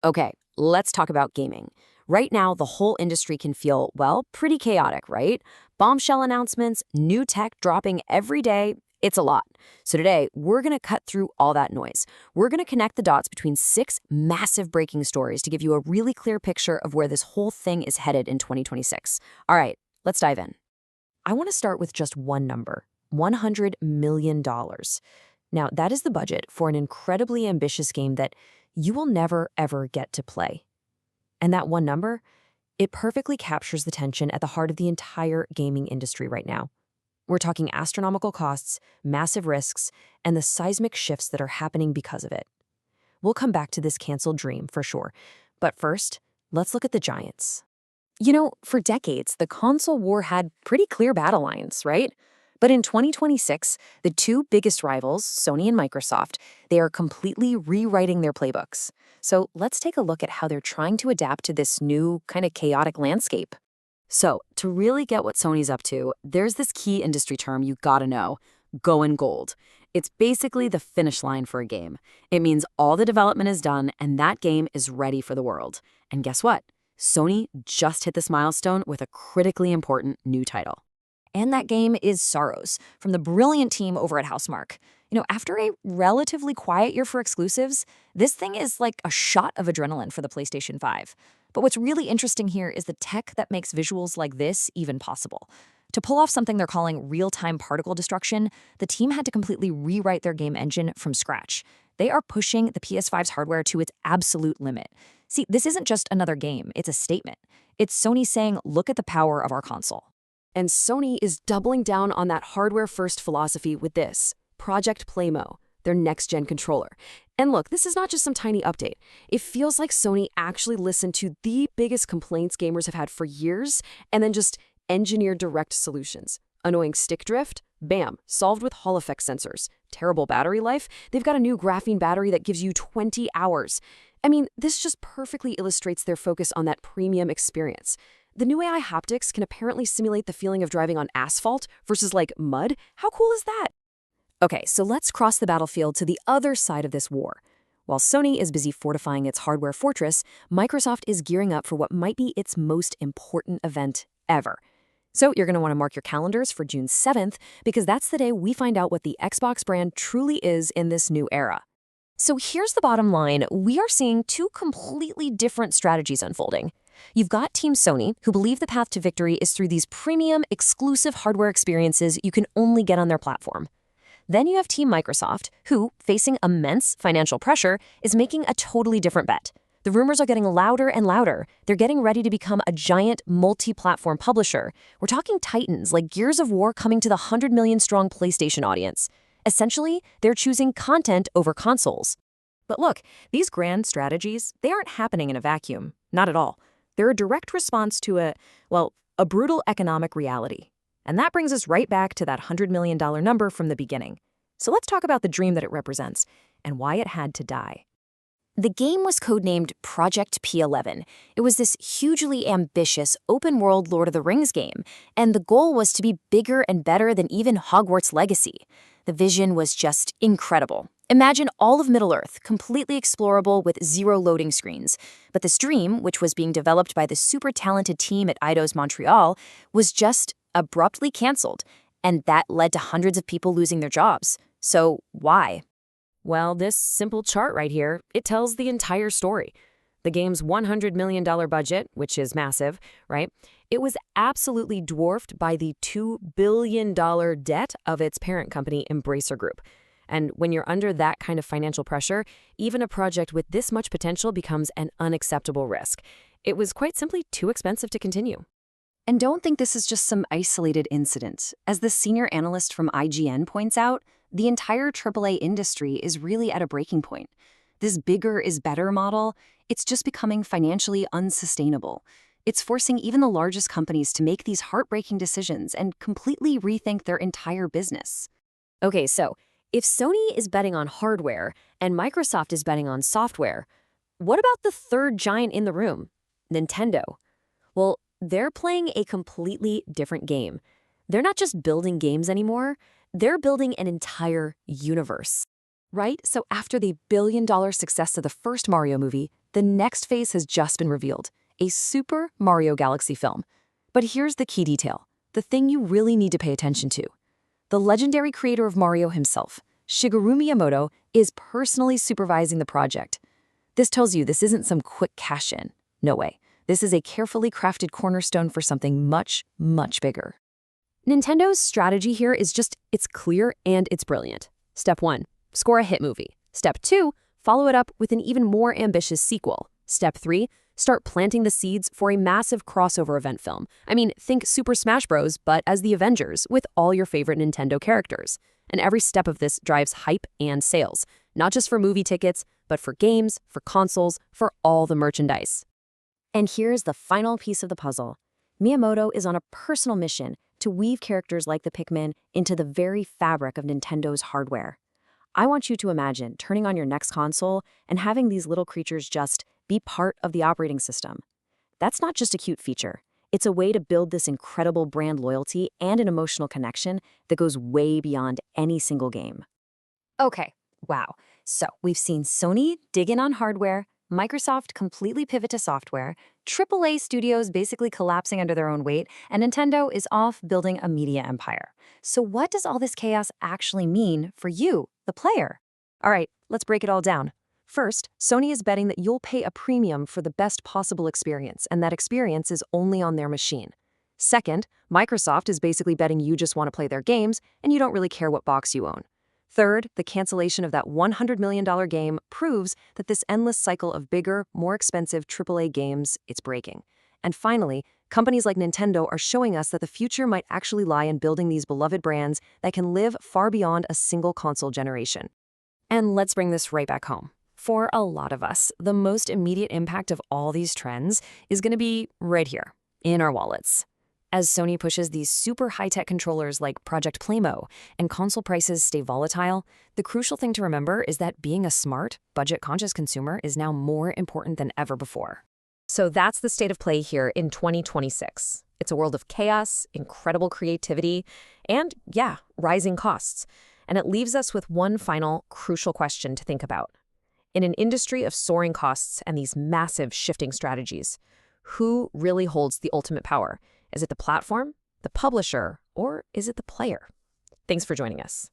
Okay, let's talk about gaming. Right now, the whole industry can feel, well, pretty chaotic, right? Bombshell announcements, new tech dropping every day. It's a lot. So today, we're going to cut through all that noise. We're going to connect the dots between six massive breaking stories to give you a really clear picture of where this whole thing is headed in 2026. All right, let's dive in. I want to start with just one number, $100 million. Now, that is the budget for an incredibly ambitious game that you will never, ever get to play. And that one number, it perfectly captures the tension at the heart of the entire gaming industry right now. We're talking astronomical costs, massive risks, and the seismic shifts that are happening because of it. We'll come back to this canceled dream for sure. But first, let's look at the giants. You know, for decades, the console war had pretty clear battle lines, right? But in 2026, the two biggest rivals, Sony and Microsoft, they are completely rewriting their playbooks. So let's take a look at how they're trying to adapt to this new, kind of chaotic landscape. So, to really get what Sony's up to, there's this key industry term you gotta know, going gold. It's basically the finish line for a game. It means all the development is done and that game is ready for the world. And guess what? Sony just hit this milestone with a critically important new title. And that game is Sorrows, from the brilliant team over at Housemarque. You know, after a relatively quiet year for exclusives, this thing is like a shot of adrenaline for the PlayStation 5. But what's really interesting here is the tech that makes visuals like this even possible. To pull off something they're calling real-time particle destruction, the team had to completely rewrite their game engine from scratch. They are pushing the PS5's hardware to its absolute limit. See, this isn't just another game, it's a statement. It's Sony saying, look at the power of our console. And Sony is doubling down on that hardware-first philosophy with this, Project Playmo, their next-gen controller. And look, this is not just some tiny update. It feels like Sony actually listened to the biggest complaints gamers have had for years and then just engineered direct solutions. Annoying stick drift? Bam, solved with Hall effect sensors. Terrible battery life? They've got a new graphene battery that gives you 20 hours. I mean, this just perfectly illustrates their focus on that premium experience. The new AI haptics can apparently simulate the feeling of driving on asphalt versus like mud. How cool is that? Okay, so let's cross the battlefield to the other side of this war. While Sony is busy fortifying its hardware fortress, Microsoft is gearing up for what might be its most important event ever. So you're going to want to mark your calendars for June 7th, because that's the day we find out what the Xbox brand truly is in this new era. So here's the bottom line. We are seeing two completely different strategies unfolding. You've got Team Sony, who believe the path to victory is through these premium, exclusive hardware experiences you can only get on their platform. Then you have Team Microsoft, who, facing immense financial pressure, is making a totally different bet. The rumors are getting louder and louder. They're getting ready to become a giant multi-platform publisher. We're talking titans like Gears of War coming to the 100 million strong PlayStation audience. Essentially, they're choosing content over consoles. But look, these grand strategies, they aren't happening in a vacuum. Not at all. They're a direct response to a brutal economic reality. And that brings us right back to that $100 million number from the beginning. So let's talk about the dream that it represents and why it had to die. The game was codenamed Project P11. It was this hugely ambitious open-world Lord of the Rings game, and the goal was to be bigger and better than even Hogwarts Legacy. The vision was just incredible. Imagine all of Middle-earth, completely explorable with zero loading screens. But this dream, which was being developed by the super talented team at Eidos Montreal, was just abruptly canceled, and that led to hundreds of people losing their jobs. So why? Well, this simple chart right here, it tells the entire story. The game's $100 million budget, which is massive, right? It was absolutely dwarfed by the $2 billion debt of its parent company, Embracer Group. And when you're under that kind of financial pressure, even a project with this much potential becomes an unacceptable risk. It was quite simply too expensive to continue. And don't think this is just some isolated incident. As the senior analyst from IGN points out, the entire AAA industry is really at a breaking point. This bigger is better model, it's just becoming financially unsustainable. It's forcing even the largest companies to make these heartbreaking decisions and completely rethink their entire business. Okay, so if Sony is betting on hardware and Microsoft is betting on software, what about the third giant in the room, Nintendo? Well, they're playing a completely different game. They're not just building games anymore, they're building an entire universe. Right? So after the billion-dollar success of the first Mario movie, The next phase has just been revealed, a Super Mario Galaxy film. But here's the key detail, the thing you really need to pay attention to. The legendary creator of Mario himself, Shigeru Miyamoto, is personally supervising the project. This tells you this isn't some quick cash-in. No way. This is a carefully crafted cornerstone for something much, much bigger. Nintendo's strategy here is it's clear and it's brilliant. Step 1, score a hit movie. Step 2, follow it up with an even more ambitious sequel. Step 3, start planting the seeds for a massive crossover event film. I mean, think Super Smash Bros., but as the Avengers, with all your favorite Nintendo characters. And every step of this drives hype and sales, not just for movie tickets, but for games, for consoles, for all the merchandise. And here's the final piece of the puzzle. Miyamoto is on a personal mission to weave characters like the Pikmin into the very fabric of Nintendo's hardware. I want you to imagine turning on your next console and having these little creatures just be part of the operating system. That's not just a cute feature. It's a way to build this incredible brand loyalty and an emotional connection that goes way beyond any single game. Okay, wow. So we've seen Sony dig in on hardware, Microsoft completely pivot to software, AAA studios basically collapsing under their own weight, and Nintendo is off building a media empire. So what does all this chaos actually mean for you, the player? All right, let's break it all down. First, Sony is betting that you'll pay a premium for the best possible experience, and that experience is only on their machine. Second, Microsoft is basically betting you just want to play their games, and you don't really care what box you own. Third, the cancellation of that $100 million game proves that this endless cycle of bigger, more expensive AAA games, it's breaking. And finally, companies like Nintendo are showing us that the future might actually lie in building these beloved brands that can live far beyond a single console generation. And let's bring this right back home. For a lot of us, the most immediate impact of all these trends is going to be right here, in our wallets. As Sony pushes these super high-tech controllers like Project Playmo and console prices stay volatile, the crucial thing to remember is that being a smart, budget-conscious consumer is now more important than ever before. So that's the state of play here in 2026. It's a world of chaos, incredible creativity, and, yeah, rising costs. And it leaves us with one final crucial question to think about. In an industry of soaring costs and these massive shifting strategies, who really holds the ultimate power? Is it the platform, the publisher, or is it the player? Thanks for joining us.